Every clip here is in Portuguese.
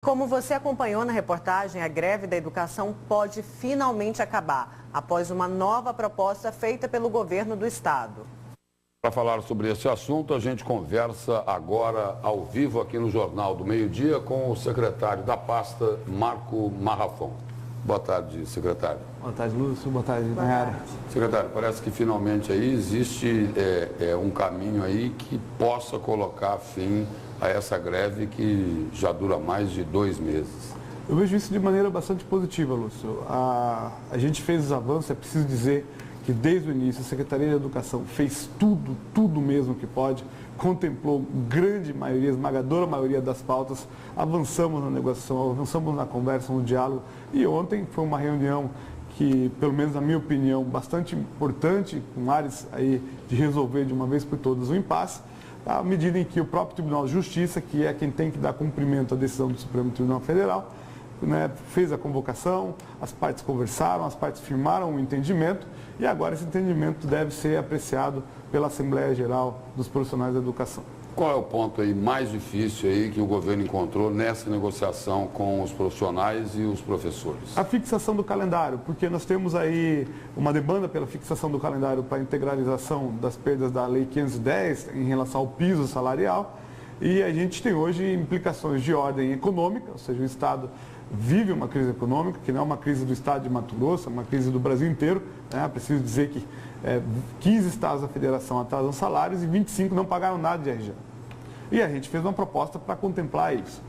Como você acompanhou na reportagem, a greve da educação pode finalmente acabar, após uma nova proposta feita pelo governo do estado. Para falar sobre esse assunto, a gente conversa agora ao vivo aqui no Jornal do Meio-Dia com o secretário da pasta, Marco Marrafon. Boa tarde, secretário. Boa tarde, Lúcio. Boa tarde, Nayara. Secretário, parece que finalmente aí existe um caminho aí que possa colocar fim a essa greve que já dura mais de 2 meses. Eu vejo isso de maneira bastante positiva, Lúcio. A gente fez os avanços, é preciso dizer que desde o início a Secretaria de Educação fez tudo mesmo que pode, contemplou grande maioria, esmagadora maioria das pautas, avançamos na negociação, avançamos na conversa, no diálogo, e ontem foi uma reunião que, pelo menos na minha opinião, bastante importante, com áreas aí de resolver de uma vez por todas o impasse, à medida em que o próprio Tribunal de Justiça, que é quem tem que dar cumprimento à decisão do Supremo Tribunal Federal, fez a convocação, as partes conversaram, as partes firmaram um entendimento e agora esse entendimento deve ser apreciado pela Assembleia Geral dos Profissionais da Educação. Qual é o ponto aí mais difícil aí que o governo encontrou nessa negociação com os profissionais e os professores? A fixação do calendário, porque nós temos aí uma demanda pela fixação do calendário para a integralização das perdas da Lei 510 em relação ao piso salarial e a gente tem hoje implicações de ordem econômica, ou seja, o Estado vive uma crise econômica, que não é uma crise do estado de Mato Grosso, é uma crise do Brasil inteiro. Preciso dizer que 15 estados da federação atrasam salários e 25 não pagaram nada de RJ. E a gente fez uma proposta para contemplar isso.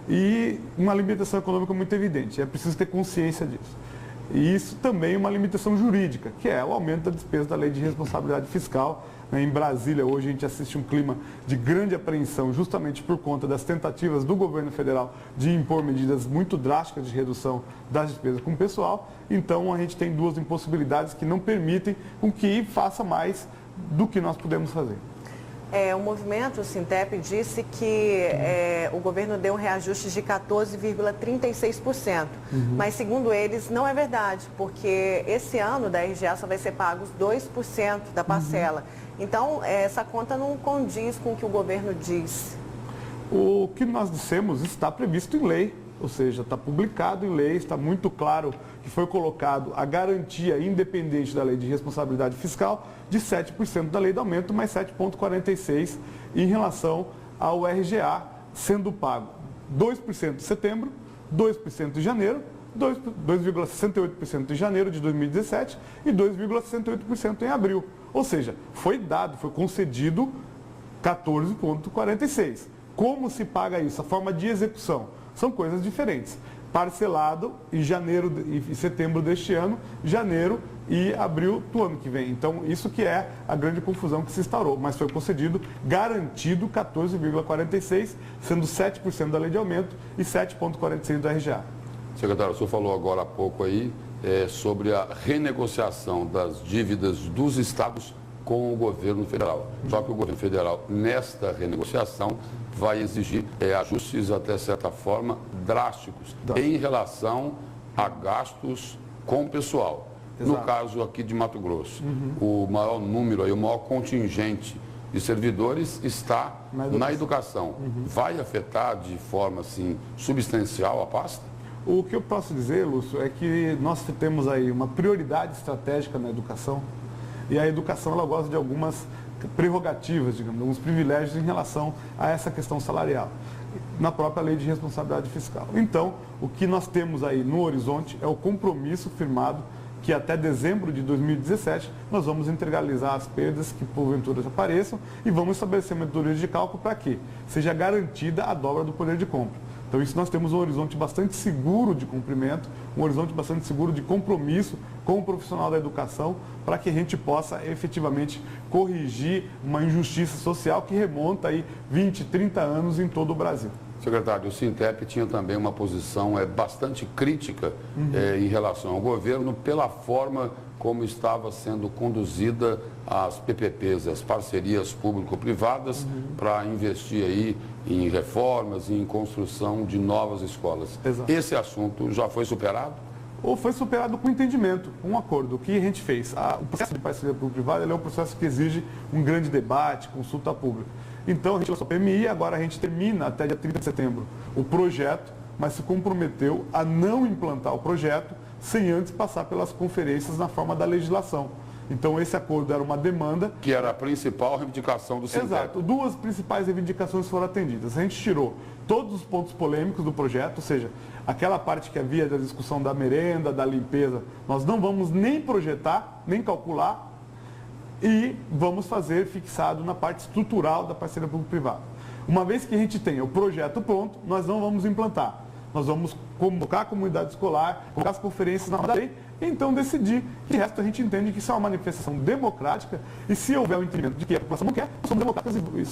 E uma limitação econômica muito evidente, é preciso ter consciência disso. E isso também é uma limitação jurídica, que é o aumento da despesa da Lei de Responsabilidade Fiscal. Em Brasília, hoje, a gente assiste um clima de grande apreensão, justamente por conta das tentativas do governo federal de impor medidas muito drásticas de redução das despesas com o pessoal. Então, a gente tem 2 impossibilidades que não permitem com que faça mais do que nós podemos fazer. O movimento, o Sintep, disse que o governo deu um reajuste de 14,36%. Mas, segundo eles, não é verdade, porque esse ano da RGA só vai ser pagos 2% da parcela. Então, essa conta não condiz com o que o governo diz. O que nós dissemos está previsto em lei, ou seja, está publicado em lei, está muito claro que foi colocado a garantia independente da Lei de Responsabilidade Fiscal de 7% da lei do aumento, mais 7,46% em relação ao RGA, sendo pago 2% em setembro, 2% em janeiro, 2,68% em janeiro de 2017 e 2,68% em abril. Ou seja, foi concedido 14,46%. Como se paga isso? A forma de execução são coisas diferentes. Parcelado em janeiro e setembro deste ano, janeiro e abril do ano que vem. Então, isso que é a grande confusão que se instaurou. Mas foi concedido, garantido 14,46%, sendo 7% da lei de aumento e 7,46% do RGA. Secretário, o senhor falou agora há pouco aí sobre a renegociação das dívidas dos estados com o governo federal. Só que o governo federal, nesta renegociação, vai exigir ajustes, até certa forma, drásticos em relação a gastos com o pessoal. Exato. No caso aqui de Mato Grosso, o maior número, o maior contingente de servidores está na educação. Vai afetar de forma assim, substancial a pasta? O que eu posso dizer, Lúcio, é que nós temos aí uma prioridade estratégica na educação e a educação ela gosta de algumas prerrogativas, digamos, alguns privilégios em relação a essa questão salarial, na própria Lei de Responsabilidade Fiscal. Então, o que nós temos aí no horizonte é o compromisso firmado que até dezembro de 2017 nós vamos integralizar as perdas que porventura apareçam e vamos estabelecer metodologia de cálculo para que seja garantida a dobra do poder de compra. Então, isso nós temos um horizonte bastante seguro de cumprimento, um horizonte bastante seguro de compromisso com o profissional da educação, para que a gente possa efetivamente corrigir uma injustiça social que remonta aí 20, 30 anos em todo o Brasil. Secretário, o Sintep tinha também uma posição bastante crítica em relação ao governo pela forma como estava sendo conduzida as PPPs, as parcerias público-privadas, para investir aí em reformas e em construção de novas escolas. Exato. Esse assunto já foi superado? Ou foi superado com entendimento, um acordo. O que a gente fez? O processo de parceria público-privada é um processo que exige um grande debate, consulta pública. Então, a gente lançou a PMI, agora a gente termina até dia 30 de setembro o projeto mas se comprometeu a não implantar o projeto sem antes passar pelas conferências na forma da legislação. Então esse acordo era uma demanda. Que era a principal reivindicação do Sintep. Exato. Duas principais reivindicações foram atendidas. A gente tirou todos os pontos polêmicos do projeto, ou seja, aquela parte que havia da discussão da merenda, da limpeza, nós não vamos nem projetar, nem calcular, e vamos fazer fixado na parte estrutural da parceria público-privada. Uma vez que a gente tenha o projeto pronto, nós não vamos implantar. Nós vamos convocar a comunidade escolar, colocar as conferências na lei, e então decidir que o resto a gente entende que isso é uma manifestação democrática, e se houver o entendimento de que a população não quer, somos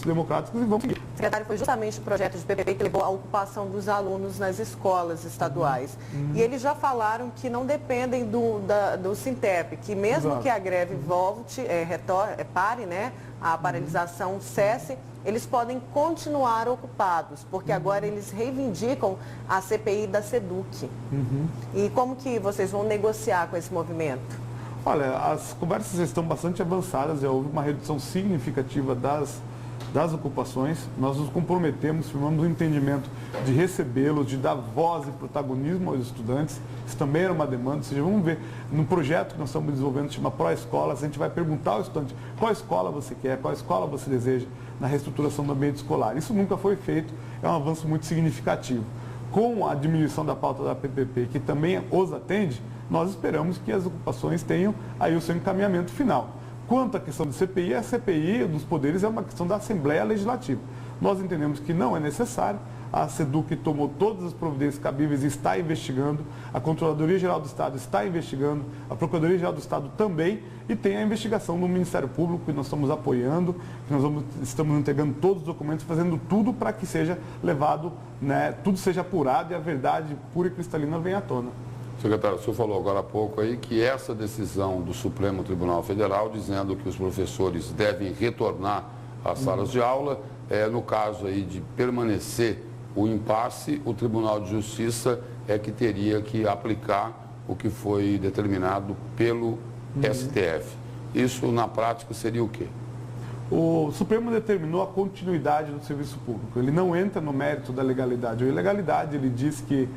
democráticos e vamos seguir. Secretário, foi justamente o projeto de PPP que levou à ocupação dos alunos nas escolas estaduais. E eles já falaram que não dependem do Sintep, que mesmo Exato. que a greve volte, pare, né, a paralisação cesse, eles podem continuar ocupados, porque agora eles reivindicam a CPI da SEDUC. E como que vocês vão negociar com esse movimento? Olha, as conversas estão bastante avançadas, já houve uma redução significativa das ocupações. Nós nos comprometemos, firmamos um entendimento de recebê-los, de dar voz e protagonismo aos estudantes. Isso também era uma demanda. Ou seja, vamos ver, no projeto que nós estamos desenvolvendo, que chama Pró-Escolas, a gente vai perguntar ao estudante qual escola você quer, qual escola você deseja na reestruturação do ambiente escolar. Isso nunca foi feito, é um avanço muito significativo. Com a diminuição da pauta da PPP, que também os atende, nós esperamos que as ocupações tenham aí o seu encaminhamento final. Quanto à questão da CPI, a CPI dos poderes é uma questão da Assembleia Legislativa. Nós entendemos que não é necessário, a SEDUC tomou todas as providências cabíveis e está investigando, a Controladoria Geral do Estado está investigando, a Procuradoria Geral do Estado também, e tem a investigação do Ministério Público, que nós estamos apoiando, que nós estamos entregando todos os documentos, fazendo tudo para que seja levado, né, tudo seja apurado e a verdade pura e cristalina venha à tona. Secretário, o senhor falou agora há pouco aí que essa decisão do Supremo Tribunal Federal, dizendo que os professores devem retornar às salas de aula, no caso aí de permanecer o impasse, o Tribunal de Justiça é que teria que aplicar o que foi determinado pelo STF. Isso, na prática, seria o quê? O Supremo determinou a continuidade do serviço público. Ele não entra no mérito da legalidade ou ilegalidade, ele diz que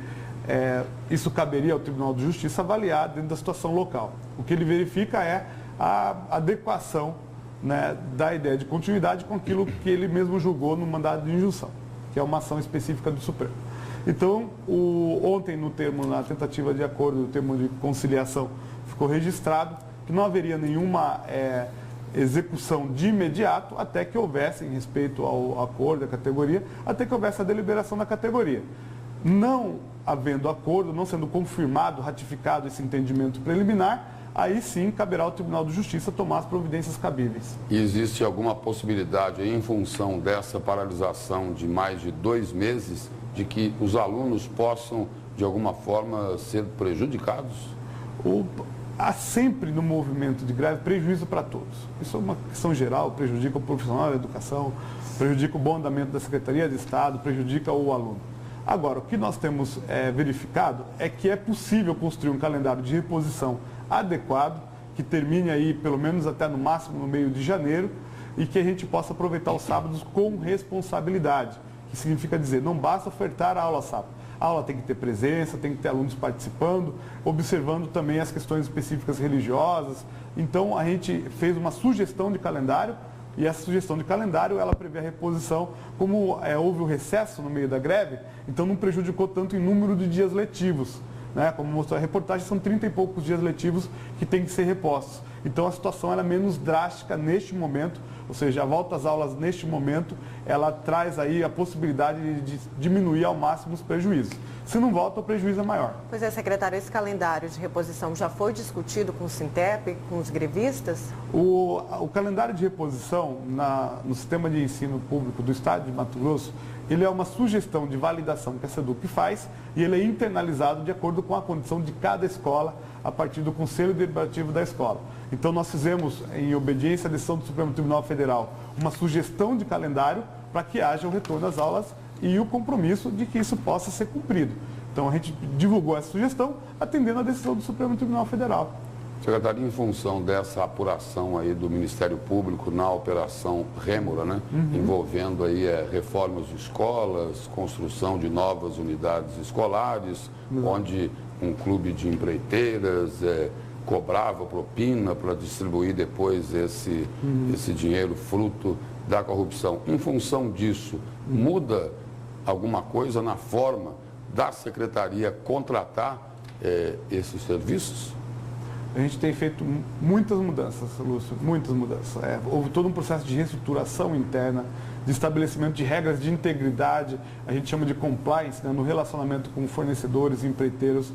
isso caberia ao Tribunal de Justiça avaliar dentro da situação local. O que ele verifica é a adequação, né, da ideia de continuidade com aquilo que ele mesmo julgou no mandado de injunção, que é uma ação específica do Supremo. Então, ontem, na tentativa de acordo, no termo de conciliação, ficou registrado que não haveria nenhuma execução de imediato até que houvesse, em respeito ao acordo da categoria, até que houvesse a deliberação da categoria. Não havendo acordo, não sendo confirmado, ratificado esse entendimento preliminar, aí sim caberá ao Tribunal de Justiça tomar as providências cabíveis. E existe alguma possibilidade, em função dessa paralisação de mais de 2 meses, de que os alunos possam, de alguma forma, ser prejudicados? Há sempre no movimento de greve prejuízo para todos. Isso é uma questão geral, prejudica o profissional da educação, prejudica o bom andamento da Secretaria de Estado, prejudica o aluno. Agora, o que nós temos verificado é que é possível construir um calendário de reposição adequado, que termine aí pelo menos até no máximo no meio de janeiro, e que a gente possa aproveitar os sábados com responsabilidade, que significa dizer, não basta ofertar a aula sábado. A aula tem que ter presença, tem que ter alunos participando, observando também as questões específicas religiosas. Então, a gente fez uma sugestão de calendário, e essa sugestão de calendário, ela prevê a reposição, como houve o recesso no meio da greve, então não prejudicou tanto em número de dias letivos, né? Como mostrou a reportagem, são 30 e poucos dias letivos que têm que ser repostos. Então a situação era menos drástica neste momento, ou seja, a volta às aulas neste momento, ela traz aí a possibilidade de diminuir ao máximo os prejuízos. Se não volta, o prejuízo é maior. Pois é, secretário, esse calendário de reposição já foi discutido com o Sintep, com os grevistas? O calendário de reposição no sistema de ensino público do Estado de Mato Grosso, ele é uma sugestão de validação que a SEDUC faz e ele é internalizado de acordo com a condição de cada escola a partir do Conselho Deliberativo da escola. Então nós fizemos, em obediência à decisão do Supremo Tribunal Federal, uma sugestão de calendário para que haja o retorno às aulas e o compromisso de que isso possa ser cumprido. Então a gente divulgou essa sugestão atendendo à decisão do Supremo Tribunal Federal. Secretário, em função dessa apuração aí do Ministério Público na Operação Rêmora, né? Envolvendo aí reformas de escolas, construção de novas unidades escolares, onde um clube de empreiteiras cobrava propina para distribuir depois esse dinheiro fruto da corrupção. Em função disso, muda alguma coisa na forma da Secretaria contratar esses serviços? A gente tem feito muitas mudanças, Lúcio, muitas mudanças. Houve todo um processo de reestruturação interna, de estabelecimento de regras de integridade, a gente chama de compliance, né, no relacionamento com fornecedores e empreiteiros.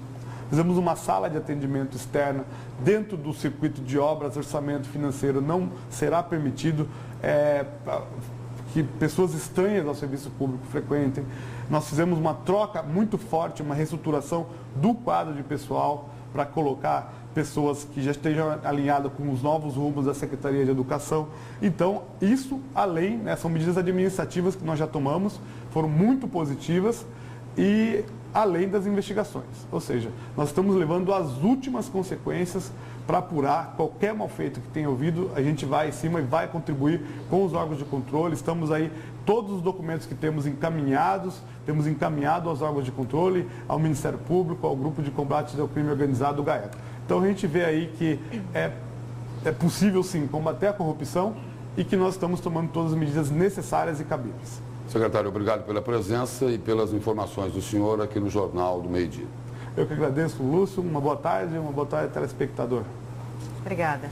Fizemos uma sala de atendimento externa dentro do circuito de obras, orçamento financeiro. Não será permitido que pessoas estranhas ao serviço público frequentem. Nós fizemos uma troca muito forte, uma reestruturação do quadro de pessoal para colocar pessoas que já estejam alinhadas com os novos rumos da Secretaria de Educação. Então, isso além, né, são medidas administrativas que nós já tomamos, foram muito positivas e além das investigações. Ou seja, nós estamos levando as últimas consequências para apurar qualquer mal feito que tenha ouvido. A gente vai em cima e vai contribuir com os órgãos de controle. Estamos aí, todos os documentos que temos encaminhado aos órgãos de controle, ao Ministério Público, ao Grupo de Combate ao Crime Organizado, o GAECO. Então a gente vê aí que é possível sim combater a corrupção e que nós estamos tomando todas as medidas necessárias e cabíveis. Secretário, obrigado pela presença e pelas informações do senhor aqui no Jornal do Meio-Dia. Eu que agradeço, Lúcio. Uma boa tarde, telespectador. Obrigada.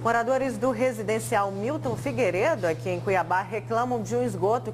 Moradores do residencial Milton Figueiredo, aqui em Cuiabá, reclamam de um esgoto